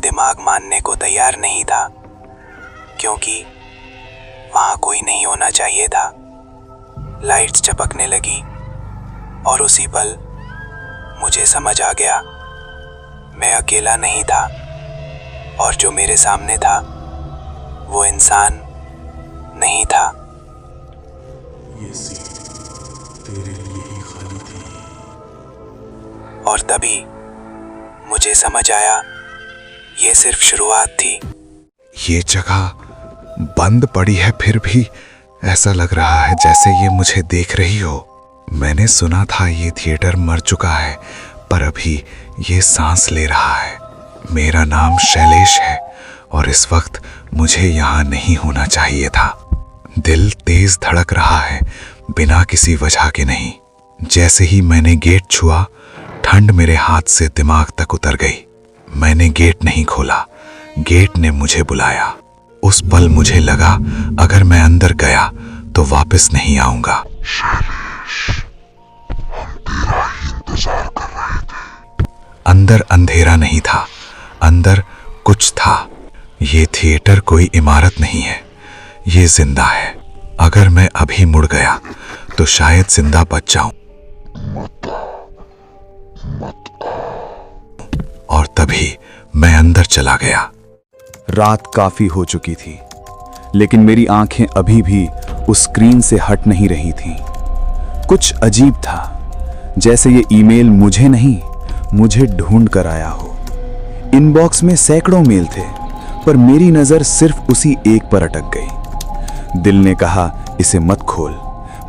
दिमाग मानने को तैयार नहीं था, क्योंकि वहां कोई नहीं होना चाहिए था। लाइट्स चपकने लगी और उसी पल मुझे समझ आ गया, मैं अकेला नहीं था और जो मेरे सामने था वो इंसान नहीं था। ये सीट तेरे लिए ही खाली थी। और तभी मुझे समझ आया, ये सिर्फ शुरुआत थी। ये जगह बंद पड़ी है, फिर भी ऐसा लग रहा है जैसे ये मुझे देख रही हो। मैंने सुना था ये थिएटर मर चुका है, पर अभी ये सांस ले रहा है। मेरा नाम शैलेश है और इस वक्त मुझे यहाँ नहीं होना चाहिए था। दिल तेज धड़क रहा है, बिना किसी वजह के नहीं। जैसे ही मैंने गेट छुआ, ठंड मेरे हाथ से दिमाग तक उतर गई। मैंने गेट नहीं खोला, गेट ने मुझे बुलाया। उस पल मुझे लगा, अगर मैं अंदर गया तो वापस नहीं आऊंगा। अंदर अंधेरा नहीं था, अंदर कुछ था। ये थिएटर कोई इमारत नहीं है, ये जिंदा है। अगर मैं अभी मुड़ गया तो शायद जिंदा बच जाऊं। और तभी मैं अंदर चला गया। रात काफी हो चुकी थी, लेकिन मेरी आंखें अभी भी उस स्क्रीन से हट नहीं रही थीं। कुछ अजीब था, जैसे ये ईमेल मुझे नहीं, मुझे ढूंढ कर आया हो। इनबॉक्स में सैकड़ों मेल थे, पर मेरी नजर सिर्फ उसी एक पर अटक गई। दिल ने कहा इसे मत खोल,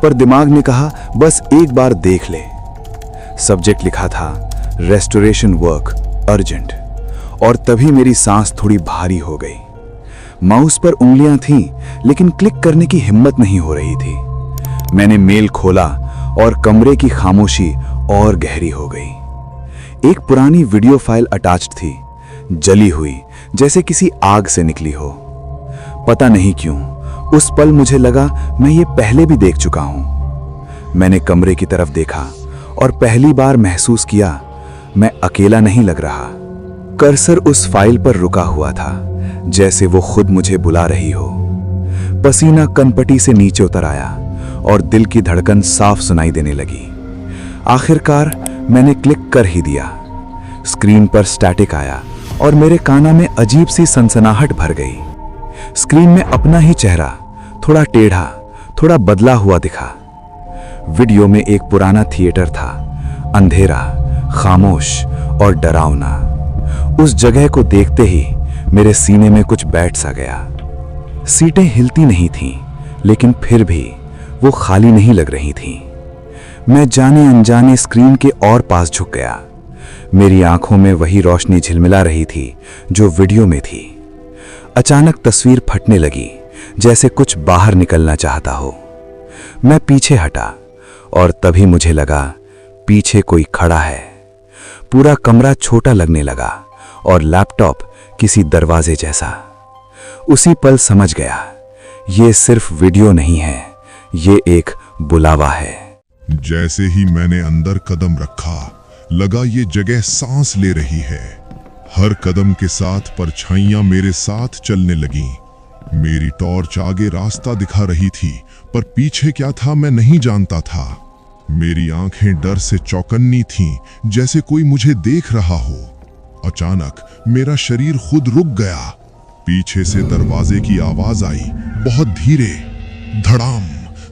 पर दिमाग ने कहा बस एक बार देख ले। सब्जेक्ट लिखा था रेस्टोरेशन वर्क अर्जेंट, और तभी मेरी सांस थोड़ी भारी हो गई। माउस पर उंगलियां थीं, लेकिन क्लिक करने की हिम्मत नहीं हो रही थी। मैंने मेल खोला और कमरे की खामोशी और गहरी हो गई। एक पुरानी वीडियो फाइल अटैच्ड थी, जली हुई, जैसे किसी आग से निकली हो। पता नहीं क्यों उस पल मुझे लगा मैं ये पहले भी देख चुका हूं। मैंने कमरे की तरफ देखा और पहली बार महसूस किया मैं अकेला नहीं लग रहा। कर्सर उस फाइल पर रुका हुआ था, जैसे वो खुद मुझे बुला रही हो। पसीना कनपटी से नीचे उतर आया और दिल की धड़कन साफ सुनाई देने लगी। आखिरकार मैंने क्लिक कर ही दिया। स्क्रीन पर स्टैटिक आया और मेरे कानों में अजीब सी सनसनाहट भर गई। स्क्रीन में अपना ही चेहरा, थोड़ा टेढ़ा, थोड़ा बदला हुआ दिखा। वीडियो में एक पुराना थिएटर था, अंधेरा, खामोश और डरावना। उस जगह को देखते ही मेरे सीने में कुछ बैठ सा गया। सीटें हिलती नहीं थीं, लेकिन फिर भी वो खाली नहीं लग रही थीं। मैं जाने अनजाने स्क्रीन के और पास झुक गया। मेरी आंखों में वही रोशनी झिलमिला रही थी जो वीडियो में थी। अचानक तस्वीर फटने लगी, जैसे कुछ बाहर निकलना चाहता हो। मैं पीछे हटा और तभी मुझे लगा पीछे कोई खड़ा है। पूरा कमरा छोटा लगने लगा और लैपटॉप किसी दरवाजे जैसा। उसी पल समझ गया, ये सिर्फ वीडियो नहीं है, ये एक बुलावा है। जैसे ही मैंने अंदर कदम रखा, लगा ये जगह सांस ले रही है। हर कदम के साथ परछाइयां मेरे साथ चलने लगीं। मेरी टॉर्च आगे रास्ता दिखा रही थी, पर पीछे क्या था मैं नहीं जानता था। मेरी आंखें डर से चौकन्नी थीं, जैसे कोई मुझे देख रहा हो। अचानक मेरा शरीर खुद रुक गया। पीछे से दरवाजे की आवाज आई, बहुत धीरे। धड़ाम,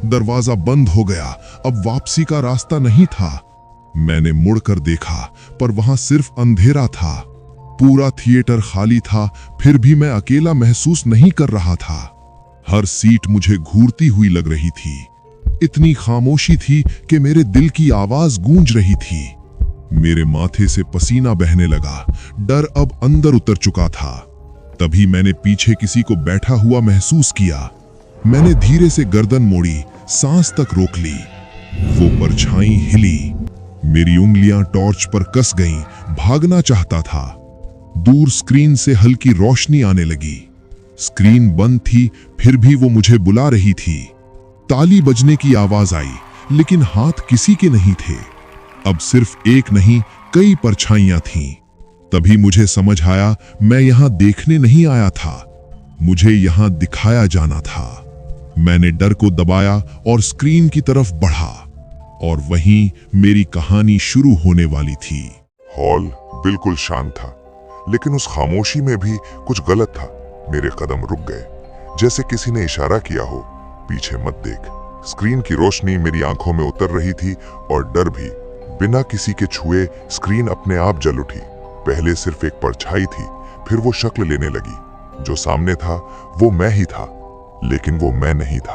दरवाजा बंद हो गया। अब वापसी का रास्ता नहीं था। मैंने मुड़कर देखा, पर वहां सिर्फ अंधेरा था। पूरा थिएटर खाली था, फिर भी मैं अकेला महसूस नहीं कर रहा था। हर सीट मुझे घूरती हुई लग रही थी। इतनी खामोशी थी कि मेरे दिल की आवाज गूंज रही थी। मेरे माथे से पसीना बहने लगा, डर अब अंदर उतर चुका था। तभी मैंने पीछे किसी को बैठा हुआ महसूस किया। मैंने धीरे से गर्दन मोड़ी, सांस तक रोक ली। वो परछाई हिली, मेरी उंगलियां टॉर्च पर कस गईं। भागना चाहता था। दूर स्क्रीन से हल्की रोशनी आने लगी। स्क्रीन बंद थी, फिर भी वो मुझे बुला रही थी। ताली बजने की आवाज आई, लेकिन हाथ किसी के नहीं थे। अब सिर्फ एक नहीं, कई परछाइयां थीं। तभी मुझे समझ आया, मैं यहां देखने नहीं आया था, मुझे यहां दिखाया जाना था। मैंने डर को दबाया और स्क्रीन की तरफ बढ़ा, और वहीं मेरी कहानी शुरू होने वाली थी। हॉल बिल्कुल शांत था, लेकिन उस खामोशी में भी कुछ गलत था। मेरे कदम रुक गए, जैसे किसी ने इशारा किया हो, पीछे मत देख। स्क्रीन की रोशनी मेरी आंखों में उतर रही थी और डर भी। बिना किसी के छुए स्क्रीन अपने आप जल उठी। पहले सिर्फ एक परछाई थी, फिर वो शक्ल लेने लगी। जो सामने था वो मैं ही था, लेकिन वो मैं नहीं था।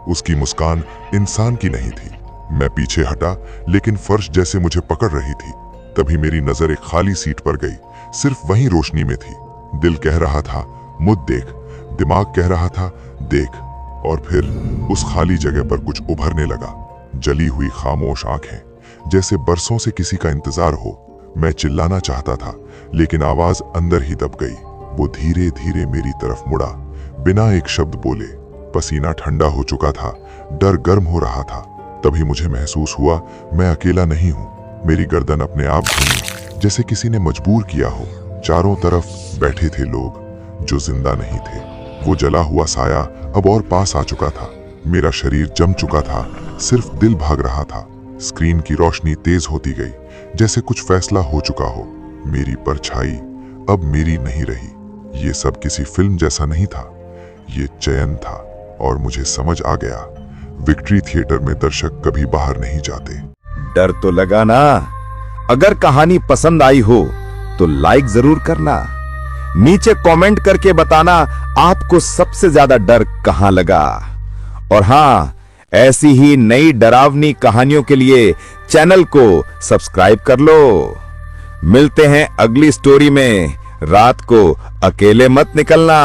उसकी मुस्कान इंसान की नहीं थी। मैं पीछे हटा, लेकिन फर्श जैसे मुझे पकड़ रही थी। तभी मेरी नजर एक खाली सीट पर गई। सिर्फ वहीं रोशनी में थी। दिल कह रहा था मुझ देख, दिमाग कह रहा था देख, और फिर उस खाली जगह पर कुछ उभरने लगा। जली हुई खामोश आंखें, जैसे बरसों से किसी का इंतजार हो। मैं चिल्लाना चाहता था, लेकिन आवाज अंदर ही दब गई। वो धीरे धीरे मेरी तरफ मुड़ा, बिना एक शब्द बोले। पसीना ठंडा हो चुका था, डर गर्म हो रहा था। तभी मुझे महसूस हुआ मैं अकेला नहीं हूं। मेरी गर्दन अपने आप घूमी, जैसे किसी ने मजबूर किया हो। चारों तरफ बैठे थे लोग जो जिंदा नहीं थे। वो जला हुआ साया अब और पास आ चुका था। मेरा शरीर जम चुका था, सिर्फ दिल भाग रहा था। स्क्रीन की रोशनी तेज होती गई, जैसे कुछ फैसला हो चुका हो। मेरी परछाई अब मेरी नहीं रही। ये सब किसी फिल्म जैसा नहीं था, ये चयन था। और मुझे समझ आ गया, विक्ट्री थिएटर में दर्शक कभी बाहर नहीं जाते। डर तो लगा ना। अगर कहानी पसंद आई हो तो लाइक जरूर करना। नीचे कमेंट करके बताना आपको सबसे ज्यादा डर कहां लगा। और हां, ऐसी ही नई डरावनी कहानियों के लिए चैनल को सब्सक्राइब कर लो। मिलते हैं अगली स्टोरी में। रात को अकेले मत निकलना।